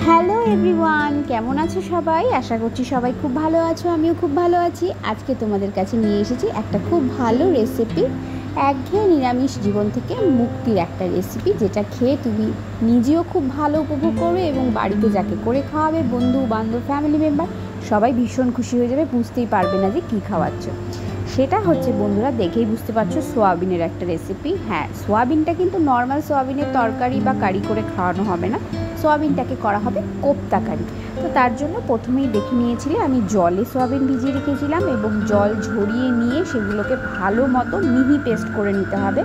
Hello everyone, কেমন আছো সবাই? আশা করছি সবাই খুব ভালো আছো, আমিও খুব ভালো আছি। আজকে তোমাদের কাছে নিয়ে এসেছি একটা খুব ভালো রেসিপি, একঘেয়ে নিরামিষ জীবন থেকে মুক্তির একটা রেসিপি, যেটা খেয়ে তুমি নিজেও খুব ভালো উপভোগ করবে এবং বাড়িতে যাকে করে খাওয়াবে, বন্ধু বান্ধব, ফ্যামিলি মেম্বার, সবাই ভীষণ খুশি হয়ে যাবে, বুঝতেই পারবে না যে কী খাওয়াচ্ছ। সেটা হচ্ছে বন্ধুরা, দেখেই বুঝতে পারছো, সোয়াবিনের একটা রেসিপি। হ্যাঁ, সোয়াবিনটা কিন্তু নর্মাল সোয়াবিনের তরকারি বা কারি করে খাওয়ানো হবে না, সোয়াবিনটাকে করা হবে কোপ্তা কারি। তো তার জন্য প্রথমেই দেখে নিয়েছিলে আমি জলে সোয়াবিন ভিজিয়ে রেখেছিলাম এবং জল ঝরিয়ে নিয়ে সেগুলোকে ভালো মতো মিহি পেস্ট করে নিতে হবে।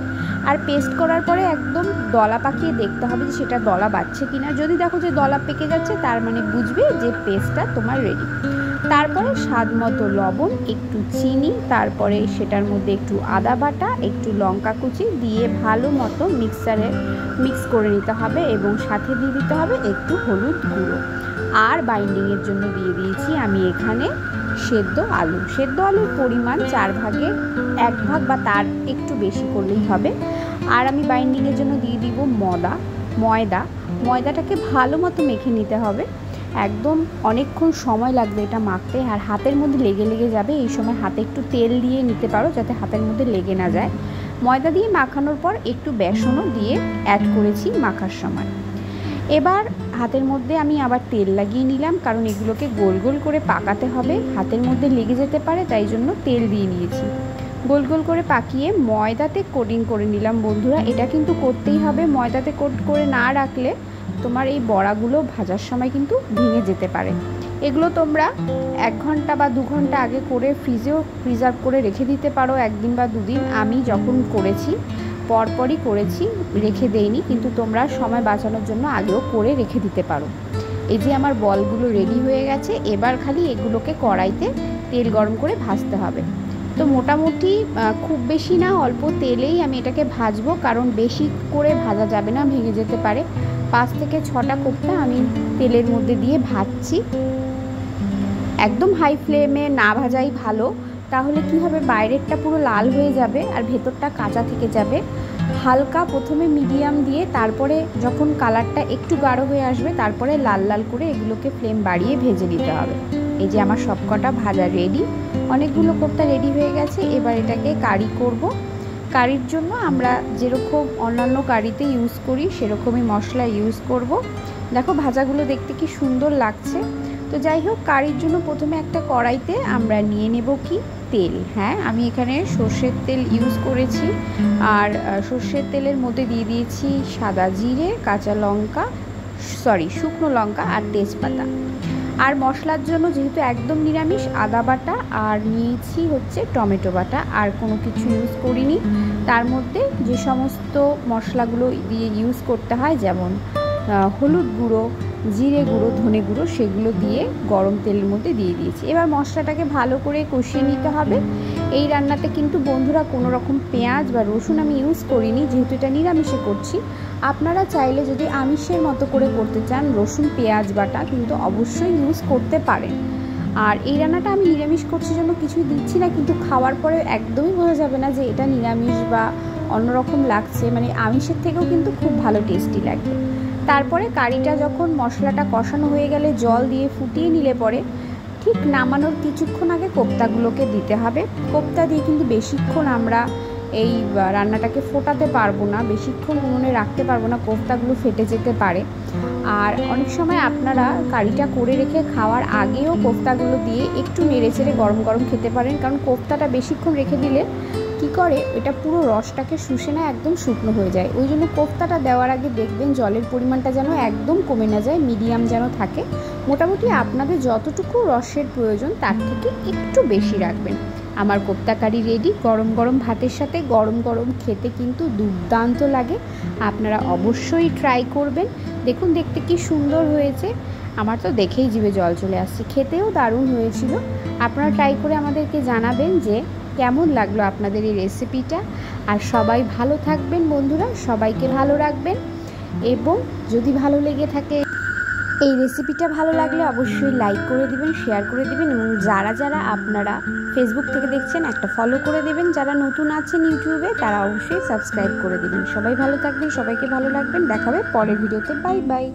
আর পেস্ট করার পরে একদম দলা পাকিয়ে দেখতে হবে যে সেটা দলা বাড়ছে কিনা। যদি দেখো যে দলা পেকে যাচ্ছে, তার মানে বুঝবে যে পেস্টটা তোমার রেডি। তারপরে স্বাদ মতো লবণ, একটু চিনি, তারপরে সেটার মধ্যে একটু আদা বাটা, একটু লঙ্কা কুচি দিয়ে ভালো মতো মিক্সারে মিক্স করে নিতে হবে এবং সাথে দিয়ে দিতে হবে একটু হলুদ গুঁড়ো। আর বাইন্ডিংয়ের জন্য দিয়ে দিয়েছি আমি এখানে সেদ্ধ আলু। সেদ্ধ আলুর পরিমাণ 4 ভাগে 1 ভাগ বা তার একটু বেশি করলেই হবে। আর আমি বাইন্ডিংয়ের জন্য দিয়ে দিব ময়দাটাকে ভালো মতো মেখে নিতে হবে। একদম অনেকক্ষণ সময় লাগবে এটা মাখতে, আর হাতের মধ্যে লেগে যাবে। এই সময় হাতে একটু তেল দিয়ে নিতে পারো যাতে হাতের মধ্যে লেগে না যায়। ময়দা দিয়ে মাখানোর পর একটু বেসনও দিয়ে অ্যাড করেছি মাখার সময়। এবার হাতের মধ্যে আমি আবার তেল লাগিয়ে নিলাম, কারণ এগুলোকে গোল গোল করে পাকাতে হবে, হাতের মধ্যে লেগে যেতে পারে, তাই জন্য তেল দিয়ে নিয়েছি। গোল গোল করে পাকিয়ে ময়দাতে কোটিং করে নিলাম বন্ধুরা। এটা কিন্তু করতেই হবে, ময়দাতে কোট করে না রাখলে তোমার এই বড়াগুলো ভাজার সময় কিন্তু ভেঙে যেতে পারে। এগুলো তোমরা 1 ঘন্টা বা 2 ঘন্টা আগে করে ফ্রিজেও প্রিজার্ভ করে রেখে দিতে পারো, 1 দিন বা 2 দিন। আমি যখন করেছি পরপরই করেছি, রেখে দেইনি, কিন্তু তোমরা সময় বাঁচানোর জন্য আগেও করে রেখে দিতে পারো। এই যে আমার বলগুলো রেডি হয়ে গেছে, এবার খালি এগুলোকে কড়াইতে তেল গরম করে ভাজতে হবে। তো মোটামুটি খুব বেশি না, অল্প তেলেই আমি এটাকে ভাজবো, কারণ বেশি করে ভাজা যাবে না, ভেঙে যেতে পারে। 5 থেকে 6টা কোপ্তা আমি তেলের মধ্যে দিয়ে ভাজছি। একদম হাই ফ্লেমে না ভাজাই ভালো, তাহলে কি হবে, বাইরেরটা পুরো লাল হয়ে যাবে আর ভেতরটা কাঁচা থেকে যাবে। হালকা প্রথমে মিডিয়াম দিয়ে, তারপরে যখন কালারটা একটু গাঢ় হয়ে আসবে, তারপরে লাল লাল করে এগুলোকে ফ্লেম বাড়িয়ে ভেজে নিতে হবে। এই যে আমার সবকটা ভাজা রেডি, অনেকগুলো কোপ্তা রেডি হয়ে গেছে। এবার এটাকে কারি করব। কারির জন্য আমরা যেরকম অন্যান্য কারিতে ইউজ করি সেরকমই মশলা ইউজ করব। দেখো ভাজাগুলো দেখতে কি সুন্দর লাগছে। তো যাই হোক, কারির জন্য প্রথমে একটা কড়াইতে আমরা নিয়ে নেব কি তেল। হ্যাঁ, আমি এখানে সর্ষের তেল ইউজ করেছি। আর সর্ষের তেলের মধ্যে দিয়ে দিয়েছি সাদা জিরে, শুকনো লঙ্কা আর তেজপাতা। আর মশলার জন্য যেহেতু একদম নিরামিষ, আদা বাটা আর নিয়েছি হচ্ছে টমেটো বাটা, আর কোনো কিছু ইউজ করিনি। তার মধ্যে যে সমস্ত মশলাগুলো দিয়ে ইউজ করতে হয়, যেমন হলুদ গুঁড়ো, জিরে গুঁড়ো, ধনে গুঁড়ো, সেগুলো দিয়ে গরম তেলের মধ্যে দিয়ে দিয়েছি। এবার মশলাটাকে ভালো করে কষিয়ে নিতে হবে। এই রান্নাতে কিন্তু বন্ধুরা কোনো রকম পেঁয়াজ বা রসুন আমি ইউজ করিনি, যেহেতু এটা নিরামিষে করছি। আপনারা চাইলে যদি আমিষের মতো করে করতে চান, রসুন পেঁয়াজ বাটা কিন্তু অবশ্যই ইউজ করতে পারেন। আর এই রান্নাটা আমি নিরামিষ করছি জন্য কিছুই দিচ্ছি না, কিন্তু খাওয়ার পরে একদমই বোঝা যাবে না যে এটা নিরামিষ বা অন্যরকম লাগছে, মানে আমিষের থেকেও কিন্তু খুব ভালো টেস্টি লাগবে। তারপরে কারিটা যখন মশলাটা কষানো হয়ে গেলে জল দিয়ে ফুটিয়ে নিলে পরে ঠিক নামানোর কিছুক্ষণ আগে কোপ্তাগুলোকে দিতে হবে। কোপ্তা দিয়ে কিন্তু বেশিক্ষণ আমরা এই রান্নাটাকে ফোটাতে পারবো না, বেশিক্ষণ উনুনে রাখতে পারবো না, কোপ্তাগুলো ফেটে যেতে পারে। আর অনেক সময় আপনারা কারিটা করে রেখে খাওয়ার আগেও কোপ্তাগুলো দিয়ে একটু নেড়েচেড়ে গরম গরম খেতে পারেন, কারণ কোপ্তাটা বেশিক্ষণ রেখে দিলে কি করে, এটা পুরো রসটাকে শুষে না, একদম শুকনো হয়ে যায়। ওই জন্য কোপ্তাটা দেওয়ার আগে দেখবেন জলের পরিমাণটা যেন একদম কমে না যায়, মিডিয়াম যেন থাকে। মোটামুটি আপনাদের যতটুকু রসের প্রয়োজন তার থেকে একটু বেশি রাখবেন। আমার কোপ্তা কারি রেডি। গরম গরম ভাতের সাথে গরম গরম খেতে কিন্তু দুর্দান্ত লাগে। আপনারা অবশ্যই ট্রাই করবেন। দেখুন দেখতে কি সুন্দর হয়েছে, আমার তো দেখেই জিভে জল চলে আসছে। খেতেও দারুণ হয়েছিল। আপনারা ট্রাই করে আমাদেরকে জানাবেন যে কেমন লাগলো আপনাদের এই রেসিপিটা। আর সবাই ভালো থাকবেন বন্ধুরা, সবাইকে ভালো রাখবেন। এবং যদি ভালো লেগে থাকে, এই রেসিপিটা ভালো লাগলে অবশ্যই লাইক করে দিবেন, শেয়ার করে দিবেন, এবং যারা যারা আপনারা ফেসবুক থেকে দেখছেন একটা ফলো করে দেবেন। যারা নতুন আছেন ইউটিউবে তারা অবশ্যই সাবস্ক্রাইব করে দিবেন। সবাই ভালো থাকবেন, সবাইকে ভালো রাখবেন। দেখা হবে পরের ভিডিওতে। Bye bye.